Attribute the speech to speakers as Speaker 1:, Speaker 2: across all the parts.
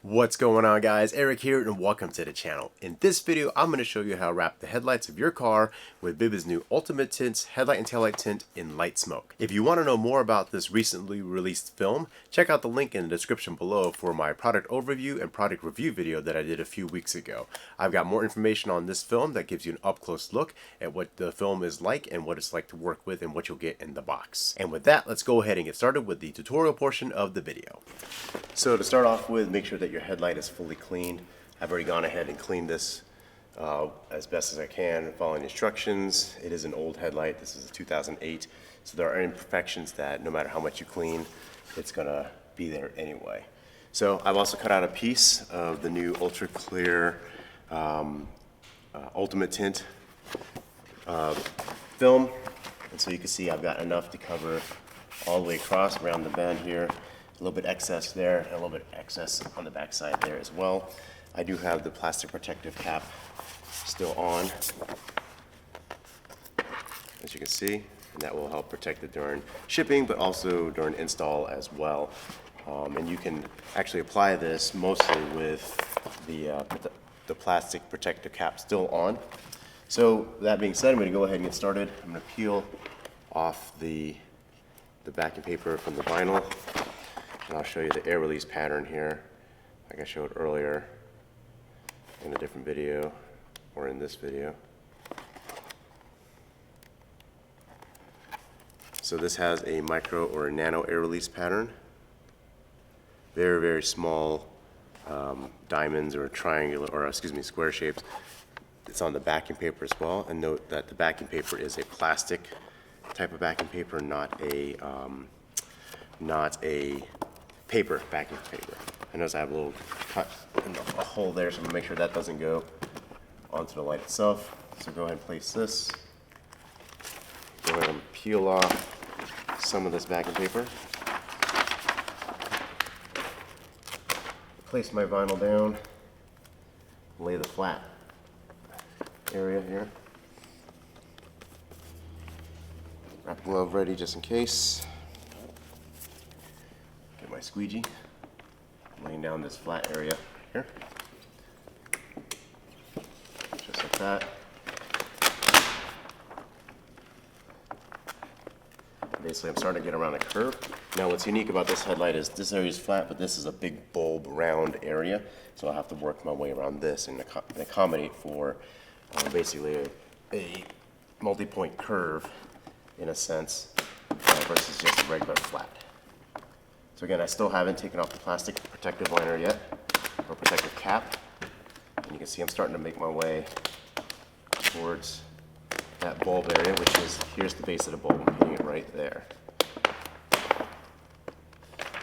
Speaker 1: What's going on, guys? Eric here and welcome to the channel. In this video I'm going to show you how to wrap the headlights of your car with VVivid's new Ultimate Tints Headlight and Taillight Tint in Light Smoke. If you want to know more about this recently released film, check out the link in the description below for my product overview and product review video that I did a few weeks ago. I've got more information on this film that gives you an up-close look at what the film is like and what it's like to work with and what you'll get in the box. And with that, let's go ahead and get started with the tutorial portion of the video. So to start off with, make sure that your headlight is fully cleaned. I've already gone ahead and cleaned this as best as I can, following instructions. It is an old headlight. This is a 2008, so there are imperfections that no matter how much you clean, it's gonna be there anyway. So I've also cut out a piece of the new ultra clear Ultimate Tint film, and so you can see I've got enough to cover all the way across around the bend here. A little bit excess there, and a little bit excess on the back side there as well. I do have the plastic protective cap still on, as you can see, and that will help protect it during shipping, but also during install as well. And you can actually apply this mostly with the plastic protective cap still on. So that being said, I'm going to go ahead and get started. I'm going to peel off the backing paper from the vinyl. And I'll show you the air release pattern here, like I showed earlier in a different video or in this video. So this has a micro or a nano air release pattern. Very, very small diamonds or triangular, or excuse me, square shapes. It's on the backing paper as well. And note that the backing paper is a plastic type of backing paper, not a paper backing paper. I notice I have a little cut in a hole there, so I'm gonna make sure that doesn't go onto the light itself. So go ahead and place this. Go ahead and peel off some of this backing paper. Place my vinyl down. Lay the flat area here. Wrap glove ready just in case. Get my squeegee, laying down this flat area here, just like that. Basically, I'm starting to get around a curve. Now, what's unique about this headlight is this area is flat, but this is a big bulb round area, so I'll have to work my way around this and accommodate for basically a multi-point curve, in a sense, versus just a regular flat. So again, I still haven't taken off the plastic protective liner yet, or protective cap. And you can see I'm starting to make my way towards that bulb area, which is, here's the base of the bulb, I'm hitting it right there.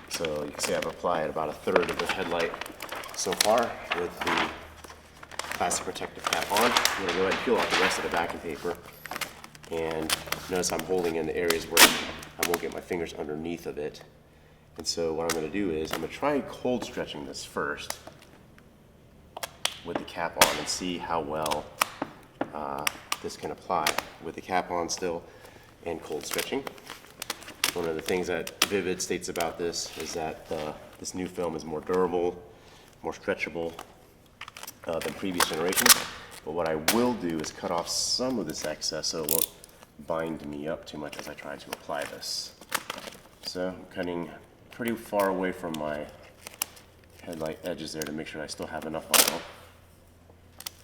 Speaker 1: So you can see I've applied about a third of the headlight so far with the plastic protective cap on. I'm gonna go ahead and peel off the rest of the backing paper. And notice I'm holding in the areas where I won't get my fingers underneath of it. And so what I'm going to do is I'm going to try cold stretching this first with the cap on and see how well this can apply with the cap on still and cold stretching. One of the things that VVivid states about this is that this new film is more durable, more stretchable than previous generations. But what I will do is cut off some of this excess so it won't bind me up too much as I try to apply this. So I'm cutting pretty far away from my headlight edges there to make sure I still have enough vinyl.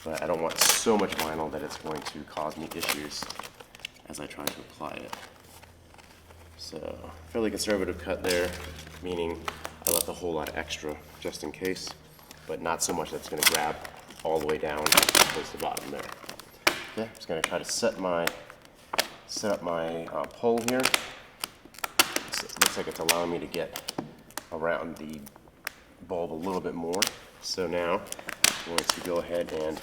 Speaker 1: But I don't want so much vinyl that it's going to cause me issues as I try to apply it. So fairly conservative cut there, meaning I left a whole lot extra just in case, but not so much that's going to grab all the way down towards the bottom there. Okay, I'm just going to try to set up my pole here. It looks like it's allowing me to get around the bulb a little bit more. So now I'm going to go ahead and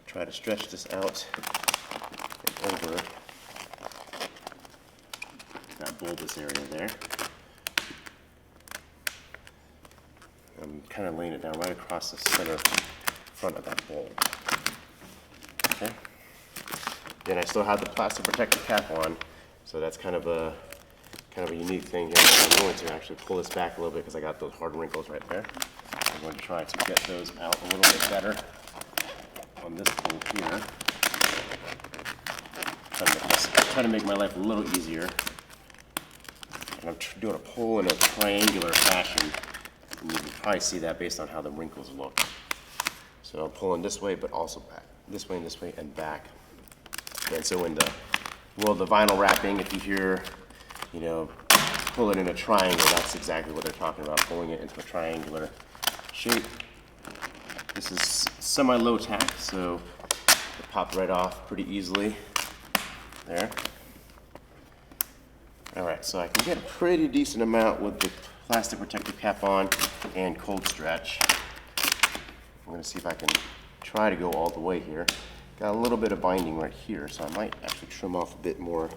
Speaker 1: try to stretch this out and over that bulbous area there. I'm kind of laying it down right across the center front of that bulb. Okay. Then I still have the plastic protective cap on, so that's kind of kind of a unique thing here. I'm going to actually pull this back a little bit because I got those hard wrinkles right there. I'm going to try to get those out a little bit better on this pull here. Try to make my life a little easier. And I'm doing a pull in a triangular fashion. And you can probably see that based on how the wrinkles look. So I'm pulling this way, but also back. This way, and back. And so in the world of vinyl wrapping, if you hear, you know, pull it in a triangle, that's exactly what they're talking about, pulling it into a triangular shape. This is semi-low tack, so it popped right off pretty easily. There. Alright, so I can get a pretty decent amount with the plastic protective cap on and cold stretch. I'm going to see if I can try to go all the way here. Got a little bit of binding right here, so I might actually trim off a bit more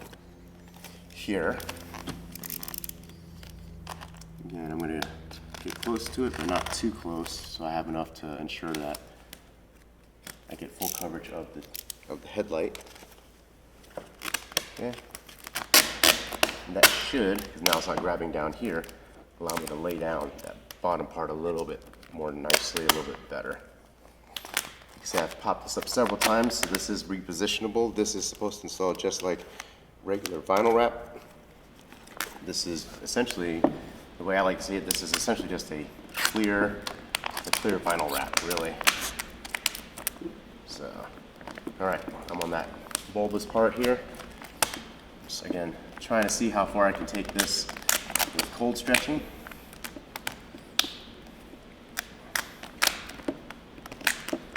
Speaker 1: here. Again, I'm going to get close to it, but not too close, so I have enough to ensure that I get full coverage of the headlight. Okay. And that should, because now it's not grabbing down here, allow me to lay down that bottom part a little bit more nicely, a little bit better. You can see I've popped this up several times, so this is repositionable. This is supposed to install just like regular vinyl wrap. This is essentially, the way I like to see it, this is essentially just a clear vinyl wrap, really. So, all right, I'm on that bulbous part here. So again, trying to see how far I can take this with cold stretching.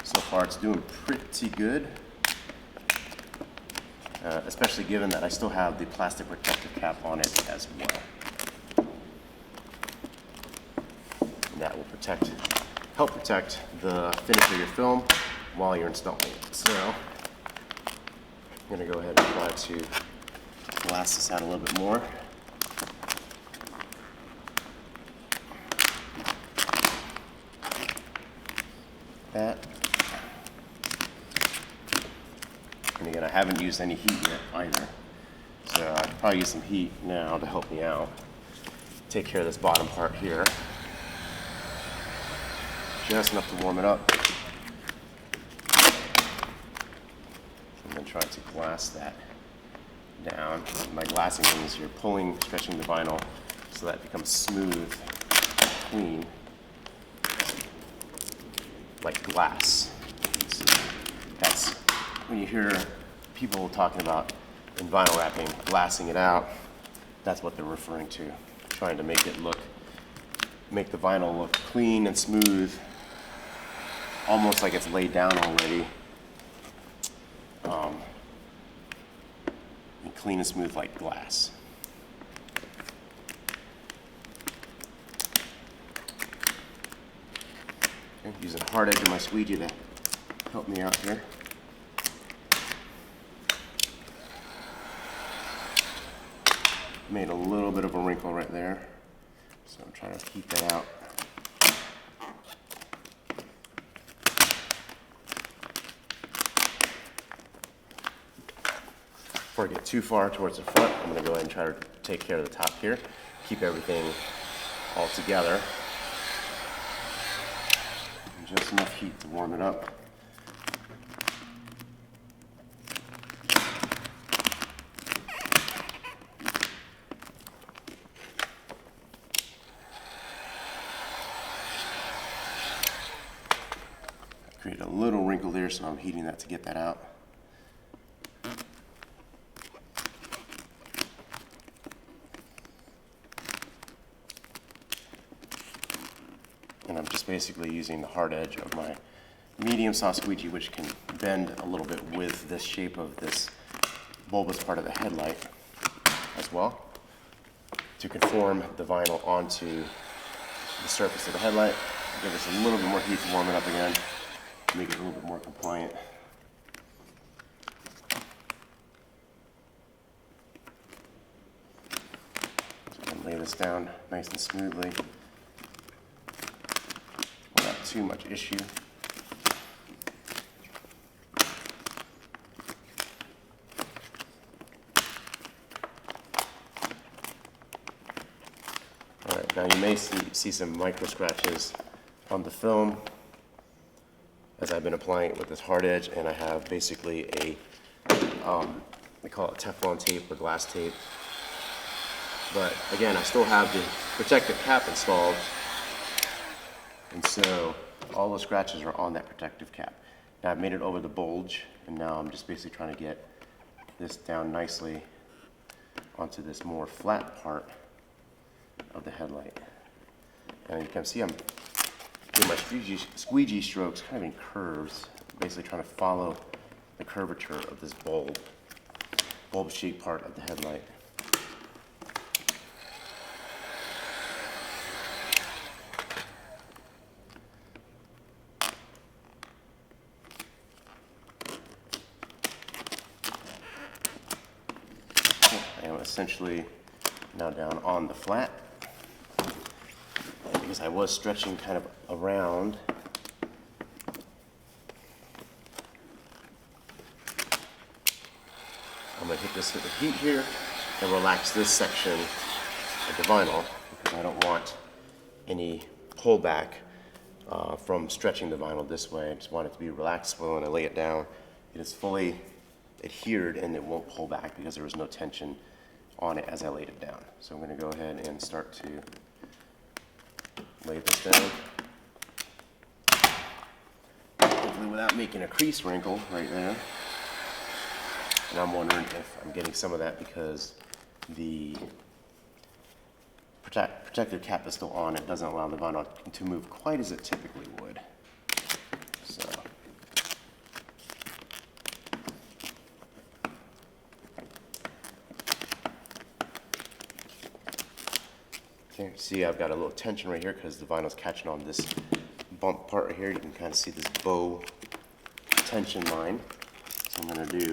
Speaker 1: So far it's doing pretty good, especially given that I still have the plastic protective cap on it as well. And that will help protect the finish of your film while you're installing it. So I'm going to go ahead and try to glass this out a little bit more. That. And again, I haven't used any heat yet either. So I could probably use some heat now to help me out. Take care of this bottom part here. Just enough to warm it up. And then try to glass that down. By glassing means you're stretching the vinyl so that it becomes smooth, clean, like glass. So that's when you hear people talking about in vinyl wrapping, glassing it out, that's what they're referring to. Trying to make the vinyl look clean and smooth, almost like it's laid down already. And clean and smooth like glass. Okay, using the hard edge of my squeegee to help me out here. Made a little bit of a wrinkle right there, so I'm trying to keep that out. Before I get too far towards the front, I'm going to go ahead and try to take care of the top here, keep everything all together. And just enough heat to warm it up. Create a little wrinkle there, so I'm heating that to get that out. And I'm just basically using the hard edge of my medium saw squeegee, which can bend a little bit with this shape of this bulbous part of the headlight as well, to conform the vinyl onto the surface of the headlight. Give us a little bit more heat to warm it up again, make it a little bit more compliant. So I can lay this down nice and smoothly without too much issue. Now you may see some micro scratches on the film as I've been applying it with this hard edge, and I have basically a, they call it Teflon tape or glass tape. But again, I still have the protective cap installed, and so all the scratches are on that protective cap. Now I've made it over the bulge, and now I'm just basically trying to get this down nicely onto this more flat part of the headlight. And you can see I'm doing my squeegee strokes kind of in curves, basically trying to follow the curvature of this bulb-shaped part of the headlight. I am essentially now down on the flat, and because I was stretching kind of around, I'm going to hit this with the heat here and relax this section of the vinyl, because I don't want any pullback from stretching the vinyl this way. I just want it to be relaxed. So when I lay it down, it is fully adhered and it won't pull back because there was no tension on it as I laid it down. So I'm going to go ahead and start to lay this down, hopefully without making a crease wrinkle right there. And I'm wondering if I'm getting some of that because the protective cap is still on. It doesn't allow the vinyl to move quite as it typically would. So okay, see I've got a little tension right here because the vinyl's catching on this bump part right here. You can kind of see this bow tension line. So I'm going to do,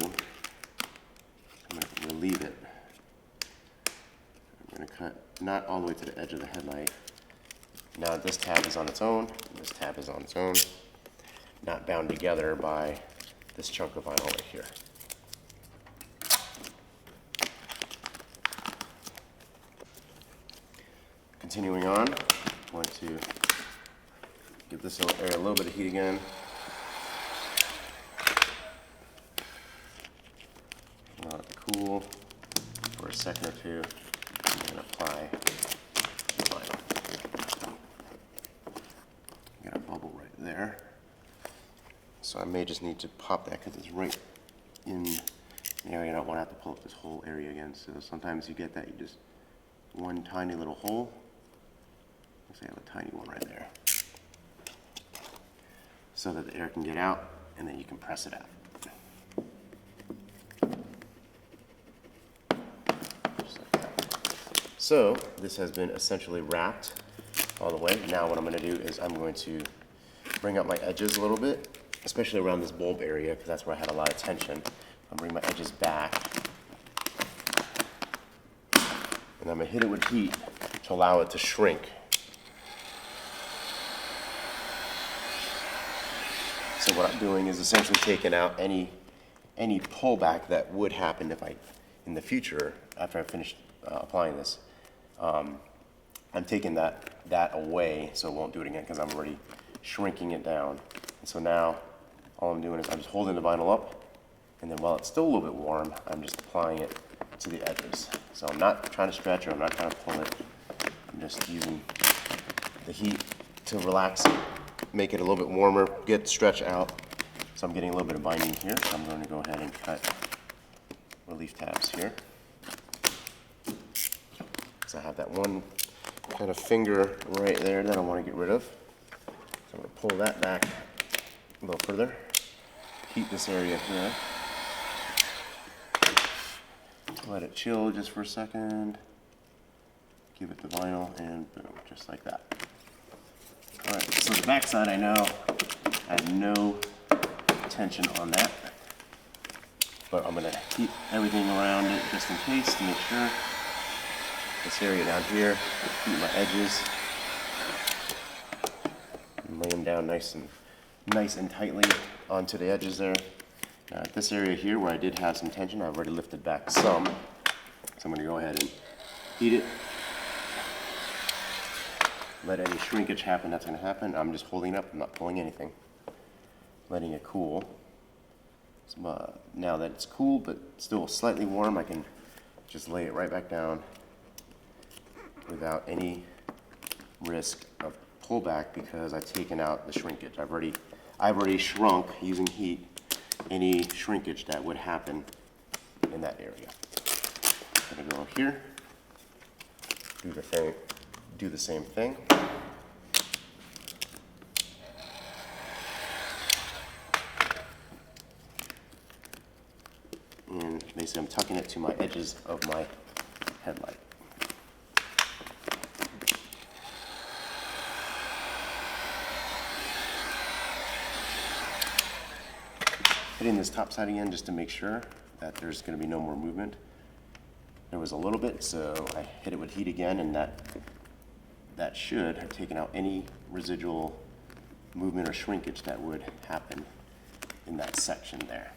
Speaker 1: I'm going to relieve it. I'm going to cut not all the way to the edge of the headlight. Now this tab is on its own, this tab is on its own, not bound together by this chunk of vinyl right here. Continuing on, I'm going to give this area a little bit of heat again. Allow it to cool for a second or two, and then apply the vinyl. Got a bubble right there. So I may just need to pop that because it's right in the area. I don't want to have to pull up this whole area again. So sometimes you get that, you just, one tiny little hole. Let's say I have a tiny one right there. So that the air can get out, and then you can press it out. Just like that. So this has been essentially wrapped all the way. Now what I'm going to do is I'm going to bring up my edges a little bit, especially around this bulb area because that's where I had a lot of tension. I'll bring my edges back, and I'm going to hit it with heat to allow it to shrink. So what I'm doing is essentially taking out any pullback that would happen if in the future, after I finish applying this, I'm taking that away so it won't do it again because I'm already shrinking it down. And so now all I'm doing is I'm just holding the vinyl up, and then while it's still a little bit warm, I'm just applying it to the edges. So I'm not trying to stretch it, I'm not trying to pull it. I'm just using the heat to relax it, make it a little bit warmer, get the stretch out. So I'm getting a little bit of binding here. So I'm going to go ahead and cut relief tabs here. So I have that one kind of finger right there that I want to get rid of. So I'm going to pull that back a little further. Heat this area here. Let it chill just for a second. Give it the vinyl, and boom, just like that. Alright, so the back side I know has no tension on that, but I'm going to heat everything around it just in case to make sure. This area down here, heat my edges, and lay them down nice and tightly onto the edges there. Now at this area here where I did have some tension, I've already lifted back some, so I'm going to go ahead and heat it. let any shrinkage happen that's going to happen. I'm just holding it up, I'm not pulling anything. Letting it cool. So, now that it's cool but still slightly warm, I can just lay it right back down without any risk of pullback because I've taken out the shrinkage. I've already shrunk using heat any shrinkage that would happen in that area. I'm gonna go here, do the same thing. And basically I'm tucking it to my edges of my headlight. Hitting this top side again just to make sure that there's going to be no more movement. There was a little bit, so I hit it with heat again, and that should have taken out any residual movement or shrinkage that would happen in that section there.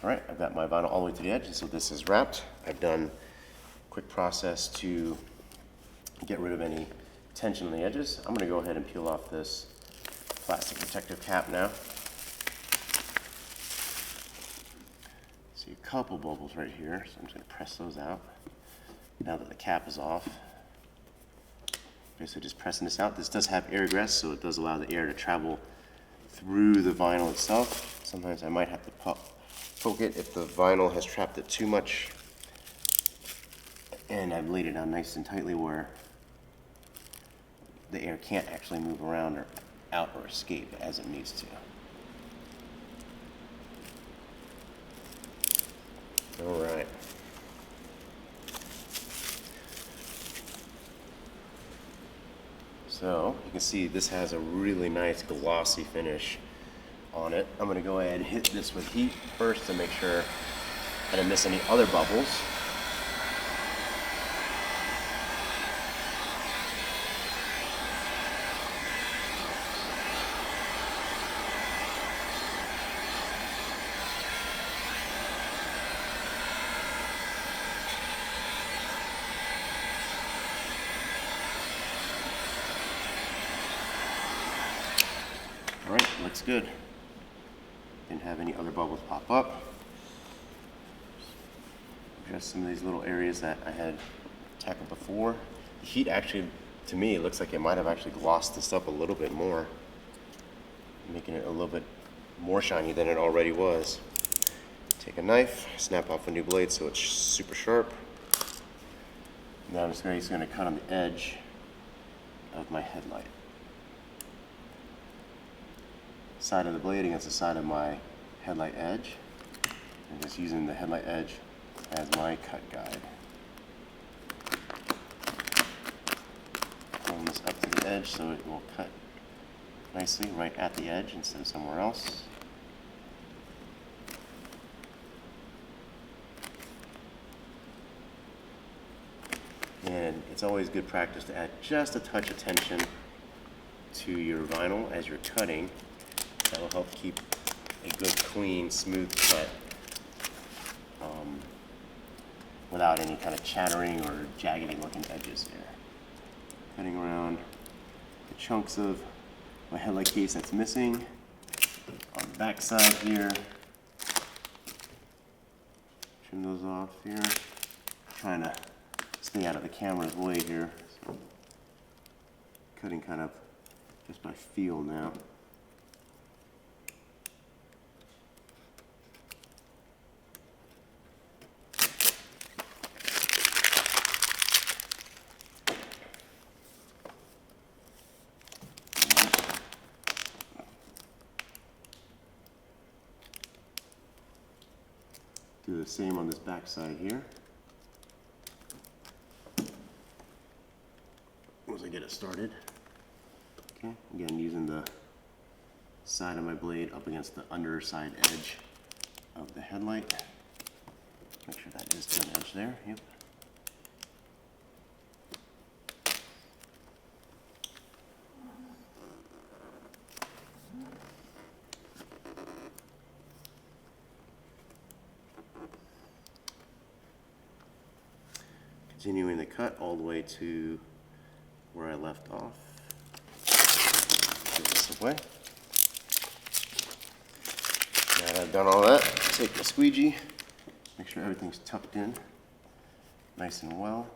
Speaker 1: All right, I've got my vinyl all the way to the edge, so this is wrapped. I've done a quick process to get rid of any tension on the edges. I'm going to go ahead and peel off this plastic protective cap now. See a couple bubbles right here, so I'm just going to press those out. Now that the cap is off, basically just pressing this out. This does have air egress, so it does allow the air to travel through the vinyl itself. Sometimes I might have to poke it if the vinyl has trapped it too much. And I've laid it down nice and tightly where the air can't actually move around or out or escape as it needs to. All right. So you can see this has a really nice glossy finish on it. I'm going to go ahead and hit this with heat first to make sure I didn't miss any other bubbles. All right, looks good. Didn't have any other bubbles pop up. Just some of these little areas that I had tackled before. The heat actually, to me, it looks like it might have actually glossed this up a little bit more, making it a little bit more shiny than it already was. Take a knife, snap off a new blade so it's super sharp. Now I'm just going to cut on the edge of my headlight. Side of the blade against the side of my headlight edge, and just using the headlight edge as my cut guide. Pulling this up to the edge so it will cut nicely right at the edge instead of somewhere else. And it's always good practice to add just a touch of tension to your vinyl as you're cutting. That will help keep a good, clean, smooth cut without any kind of chattering or jaggedy looking edges here. Cutting around the chunks of my headlight case that's missing on the back side here. Trim those off here. Trying to stay out of the camera's way here. So cutting kind of just by feel now. Do the same on this back side here. Once I get it started. Okay, again using the side of my blade up against the underside edge of the headlight. Make sure that is to an edge there. Yep. Continuing the cut all the way to where I left off. Put this away. Now that I've done all that, take the squeegee, make sure everything's tucked in nice and well,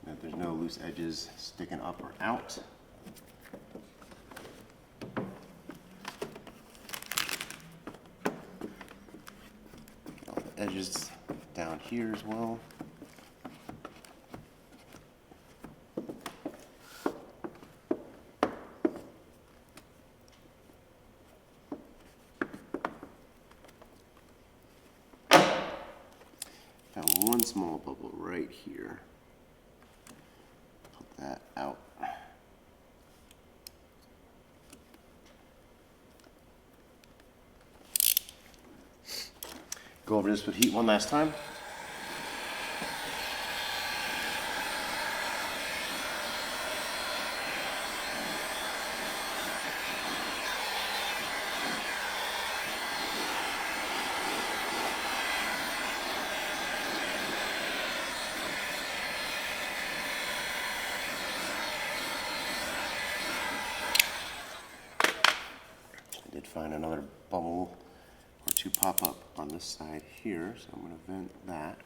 Speaker 1: that there's no loose edges sticking up or out. All the edges down here as well. Got one small bubble right here. Put that out. Go over this with heat one last time. I did find another bubble or two pop up on this side here, so I'm going to vent that.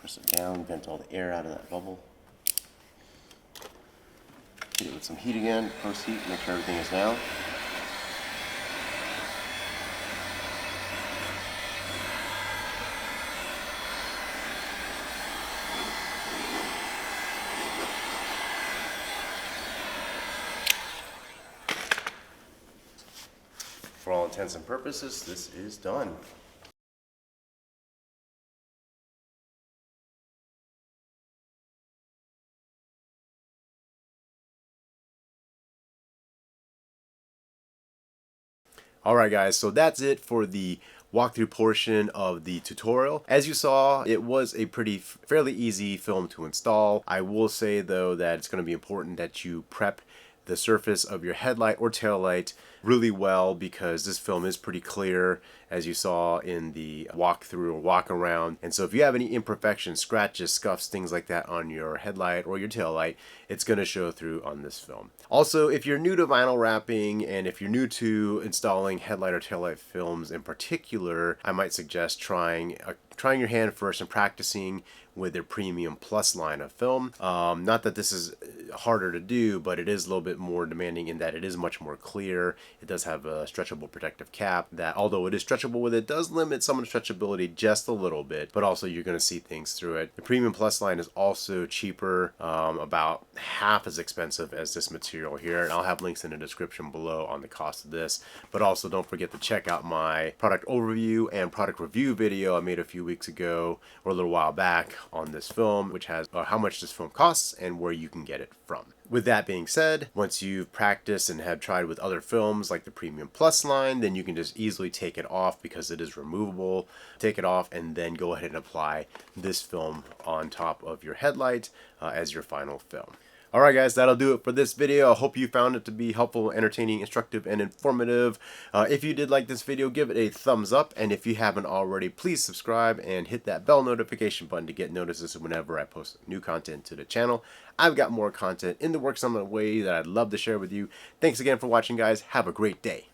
Speaker 1: Press it down, vent all the air out of that bubble. Hit it with some heat again, post heat, make sure everything is down. For all intents and purposes, this is done. Alright guys, so that's it for the walkthrough portion of the tutorial. As you saw, it was a fairly easy film to install. I will say though that it's going to be important that you prep the surface of your headlight or tail light really well, because this film is pretty clear, as you saw in the walkthrough or walk around. And so if you have any imperfections, scratches, scuffs, things like that on your headlight or your tail light, it's going to show through on this film. Also, if you're new to vinyl wrapping and if you're new to installing headlight or tail light films in particular, I might suggest trying your hand first and practicing with their Premium Plus line of film. Not that this is harder to do, but it is a little bit more demanding in that it is much more clear. It does have a stretchable protective cap that, although it is stretchable with it, does limit some of the stretchability just a little bit, but also you're going to see things through it. The Premium Plus line is also cheaper, about half as expensive as this material here, and I'll have links in the description below on the cost of this. But also don't forget to check out my product overview and product review video I made a few weeks ago or a little while back on this film, which has how much this film costs and where you can get it from. With that being said, once you've practiced and have tried with other films like the Premium Plus line, then you can just easily take it off because it is removable. Take it off and then go ahead and apply this film on top of your headlight as your final film. Alright guys, that'll do it for this video. I hope you found it to be helpful, entertaining, instructive, and informative. If you did like this video, give it a thumbs up, and if you haven't already, please subscribe and hit that bell notification button to get notices whenever I post new content to the channel. I've got more content in the works on the way that I'd love to share with you. Thanks again for watching guys. Have a great day.